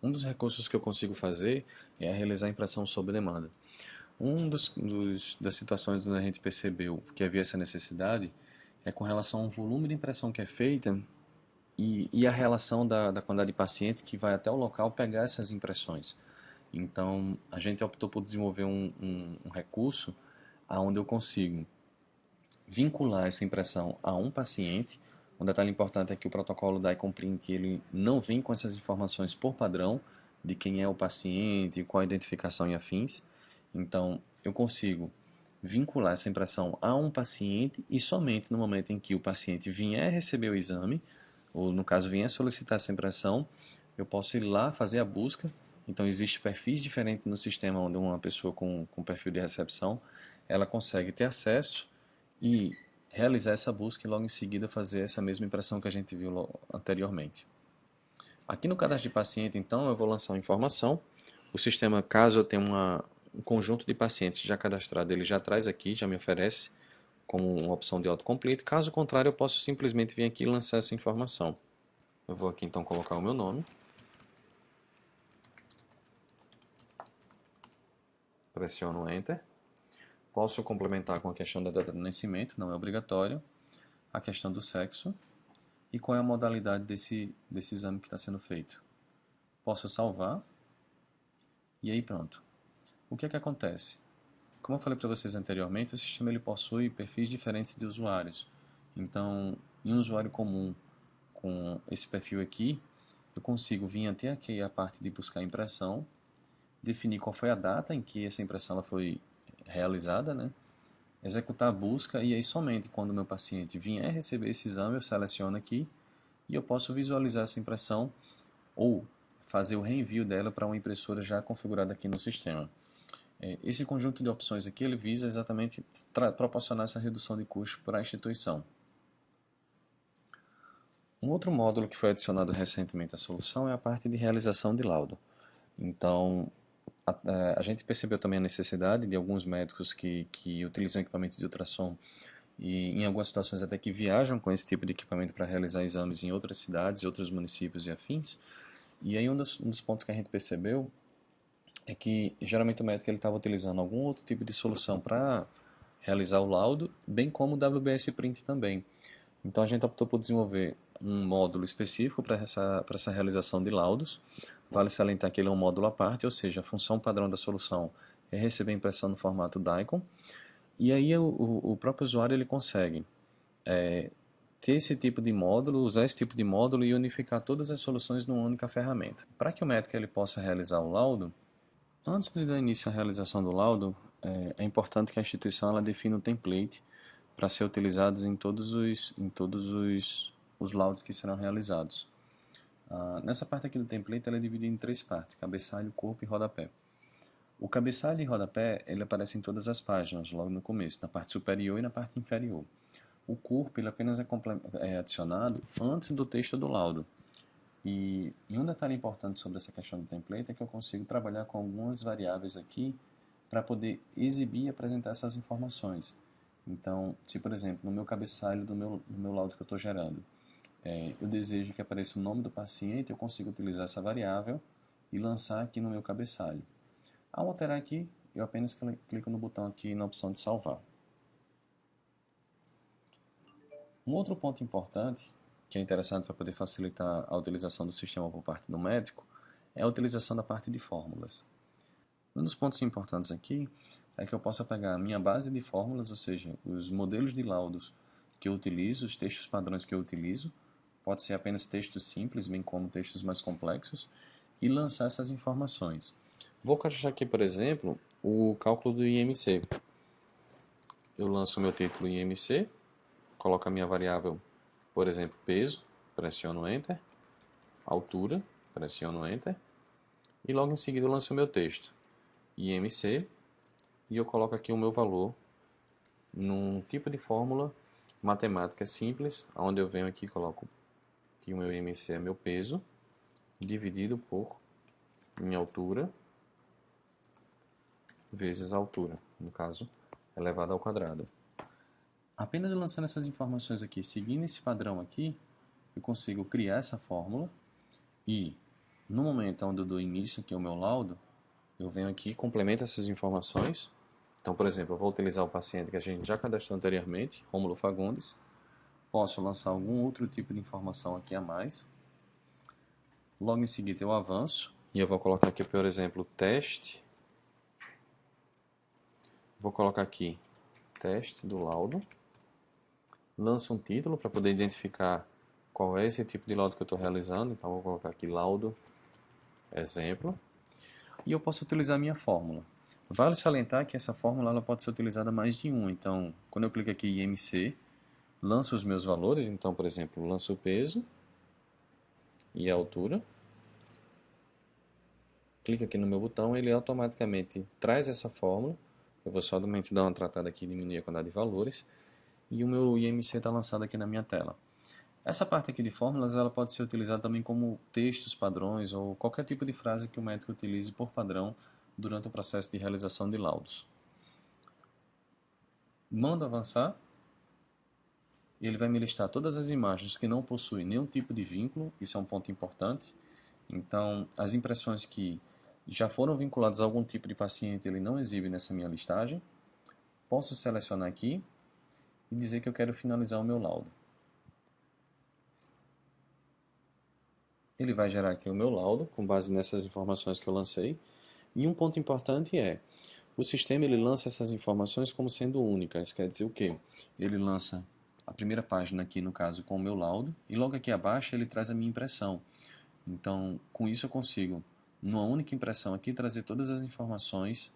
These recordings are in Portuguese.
um dos recursos que eu consigo fazer é realizar impressão sob demanda. Das situações onde a gente percebeu que havia essa necessidade é com relação ao volume de impressão que é feita e a relação da quantidade de pacientes que vai até o local pegar essas impressões. Então, a gente optou por desenvolver um recurso onde eu consigo vincular essa impressão a um paciente. Um detalhe importante é que o protocolo da IconPrint ele não vem com essas informações por padrão de quem é o paciente, qual a identificação e afins. Então, eu consigo vincular essa impressão a um paciente e somente no momento em que o paciente vier receber o exame, ou no caso vier solicitar essa impressão, eu posso ir lá fazer a busca. Então, existe perfis diferentes no sistema onde uma pessoa com perfil de recepção, ela consegue ter acesso e realizar essa busca e logo em seguida fazer essa mesma impressão que a gente viu anteriormente. Aqui no cadastro de paciente, então, eu vou lançar uma informação. O sistema, caso eu tenha um conjunto de pacientes já cadastrado, ele já traz aqui, já me oferece como uma opção de autocomplete. Caso contrário, eu posso simplesmente vir aqui e lançar essa informação. Eu vou aqui então colocar o meu nome. Pressiono Enter. Posso complementar com a questão da data de nascimento, não é obrigatório. A questão do sexo e qual é a modalidade desse exame que está sendo feito. Posso salvar e aí pronto. O que é que acontece? Como eu falei para vocês anteriormente, o sistema ele possui perfis diferentes de usuários. Então, em um usuário comum com esse perfil aqui, eu consigo vir até aqui a parte de buscar impressão, definir qual foi a data em que essa impressão ela foi realizada, né? Executar a busca e aí somente quando o meu paciente vier receber esse exame eu seleciono aqui e eu posso visualizar essa impressão ou fazer o reenvio dela para uma impressora já configurada aqui no sistema. Esse conjunto de opções aqui ele visa exatamente proporcionar essa redução de custo para a instituição. Um outro módulo que foi adicionado recentemente à solução é a parte de realização de laudo. Então, a gente percebeu também a necessidade de alguns médicos que utilizam equipamentos de ultrassom e em algumas situações até que viajam com esse tipo de equipamento para realizar exames em outras cidades, outros municípios e afins. E aí um dos pontos que a gente percebeu é que geralmente o médico ele estava utilizando algum outro tipo de solução para realizar o laudo, bem como o WBS Print também. Então a gente optou por desenvolver um módulo específico para essa realização de laudos. Vale salientar que ele é um módulo à parte, ou seja, a função padrão da solução é receber a impressão no formato DICOM. E aí o próprio usuário ele consegue ter esse tipo de módulo, usar esse tipo de módulo e unificar todas as soluções numa única ferramenta. Para que o médico ele possa realizar o laudo, antes de dar início à realização do laudo, é importante que a instituição ela defina o template para ser utilizado os laudos que serão realizados. Nessa parte aqui do template ela é dividida em três partes: cabeçalho, corpo e rodapé. O cabeçalho e rodapé ele aparece em todas as páginas, logo no começo, na parte superior e na parte inferior. O corpo ele apenas é adicionado antes do texto do laudo. E um detalhe importante sobre essa questão do template é que eu consigo trabalhar com algumas variáveis aqui para poder exibir e apresentar essas informações. Então, se por exemplo, no meu cabeçalho do meu laudo que eu estou gerando, eu desejo que apareça o nome do paciente, eu consigo utilizar essa variável e lançar aqui no meu cabeçalho. Ao alterar aqui, eu apenas clico no botão aqui na opção de salvar. Um outro ponto importante, que é interessante para poder facilitar a utilização do sistema por parte do médico, é a utilização da parte de fórmulas. Um dos pontos importantes aqui é que eu possa pegar a minha base de fórmulas, ou seja, os modelos de laudos que eu utilizo, os textos padrões que eu utilizo, pode ser apenas textos simples, bem como textos mais complexos, e lançar essas informações. Vou caixar aqui, por exemplo, o cálculo do IMC. Eu lanço o meu título IMC, coloco a minha variável, por exemplo, peso, pressiono Enter, altura, pressiono Enter, e logo em seguida eu lanço o meu texto, IMC, e eu coloco aqui o meu valor num tipo de fórmula matemática simples, onde eu venho aqui e coloco que o meu IMC é meu peso, dividido por minha altura, vezes a altura, no caso, elevado ao quadrado. Apenas lançando essas informações aqui, seguindo esse padrão aqui, eu consigo criar essa fórmula e No momento onde eu dou início aqui ao meu laudo, eu venho aqui e complemento essas informações. Então, por exemplo, eu vou utilizar o paciente que a gente já cadastrou anteriormente, Rômulo Fagundes. Posso lançar algum outro tipo de informação aqui a mais. Logo em seguida eu avanço e eu vou colocar aqui, por exemplo, teste. Vou colocar aqui teste do laudo. Lanço um título para poder identificar qual é esse tipo de laudo que eu estou realizando. Então vou colocar aqui laudo exemplo. E eu posso utilizar a minha fórmula. Vale salientar que essa fórmula ela pode ser utilizada mais de um. Então, quando eu clico aqui em IMC, lanço os meus valores. Então, por exemplo, lanço o peso e a altura. Clico aqui no meu botão, ele automaticamente traz essa fórmula. Eu vou somente dar uma tratada aqui e diminuir a quantidade de valores. E o meu IMC está lançado aqui na minha tela. Essa parte aqui de fórmulas ela pode ser utilizada também como textos padrões ou qualquer tipo de frase que o médico utilize por padrão durante o processo de realização de laudos. Mando avançar, e ele vai me listar todas as imagens que não possuem nenhum tipo de vínculo, isso é um ponto importante. Então, as impressões que já foram vinculadas a algum tipo de paciente, ele não exibe nessa minha listagem. Posso selecionar aqui e dizer que eu quero finalizar o meu laudo. Ele vai gerar aqui o meu laudo, com base nessas informações que eu lancei. E um ponto importante é, o sistema ele lança essas informações como sendo únicas. Quer dizer o quê? Ele lança a primeira página aqui, no caso, com o meu laudo, e logo aqui abaixo ele traz a minha impressão. Então, com isso eu consigo, numa única impressão aqui, trazer todas as informações,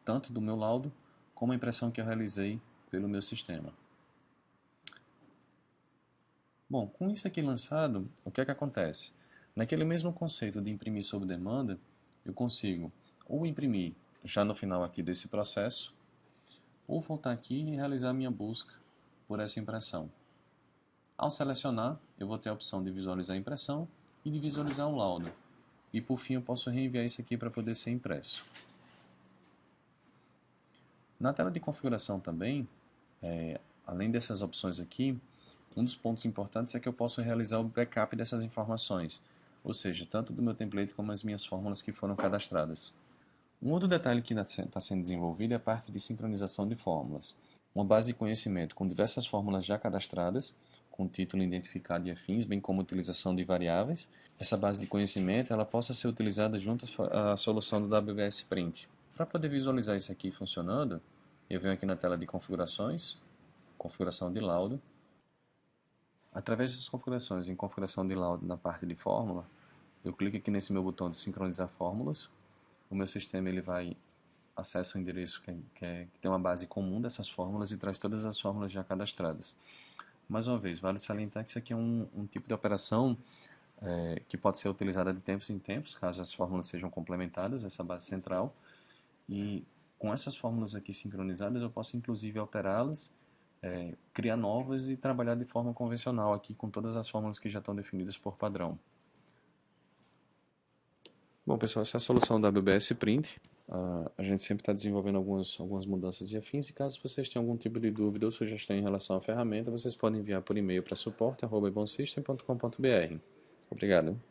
tanto do meu laudo, como a impressão que eu realizei pelo meu sistema. Bom, com isso aqui lançado, o que é que acontece? Naquele mesmo conceito de imprimir sob demanda, eu consigo ou imprimir já no final aqui desse processo, ou voltar aqui e realizar a minha busca por essa impressão. Ao selecionar, eu vou ter a opção de visualizar a impressão e de visualizar o laudo. E por fim eu posso reenviar isso aqui para poder ser impresso. Na tela de configuração também, além dessas opções aqui, um dos pontos importantes é que eu posso realizar o backup dessas informações, ou seja, tanto do meu template como as minhas fórmulas que foram cadastradas. Um outro detalhe que está sendo desenvolvido é a parte de sincronização de fórmulas. Uma base de conhecimento com diversas fórmulas já cadastradas, com título identificado e afins, bem como utilização de variáveis. Essa base de conhecimento ela possa ser utilizada junto à solução do WBS Print. Para poder visualizar isso aqui funcionando, eu venho aqui na tela de configurações, configuração de laudo. Através dessas configurações, em configuração de laudo na parte de fórmula, eu clico aqui nesse meu botão de sincronizar fórmulas. O meu sistema ele vai acessa o endereço que tem uma base comum dessas fórmulas e traz todas as fórmulas já cadastradas. Mais uma vez, vale salientar que isso aqui é um tipo de operação que pode ser utilizada de tempos em tempos, caso as fórmulas sejam complementadas, essa base central. E com essas fórmulas aqui sincronizadas, eu posso inclusive alterá-las, criar novas e trabalhar de forma convencional aqui com todas as fórmulas que já estão definidas por padrão. Bom, pessoal, essa é a solução da WBS Print. A gente sempre está desenvolvendo algumas mudanças e afins. E caso vocês tenham algum tipo de dúvida ou sugestão em relação à ferramenta, vocês podem enviar por e-mail para suporte@ibonsystem.com.br. Obrigado.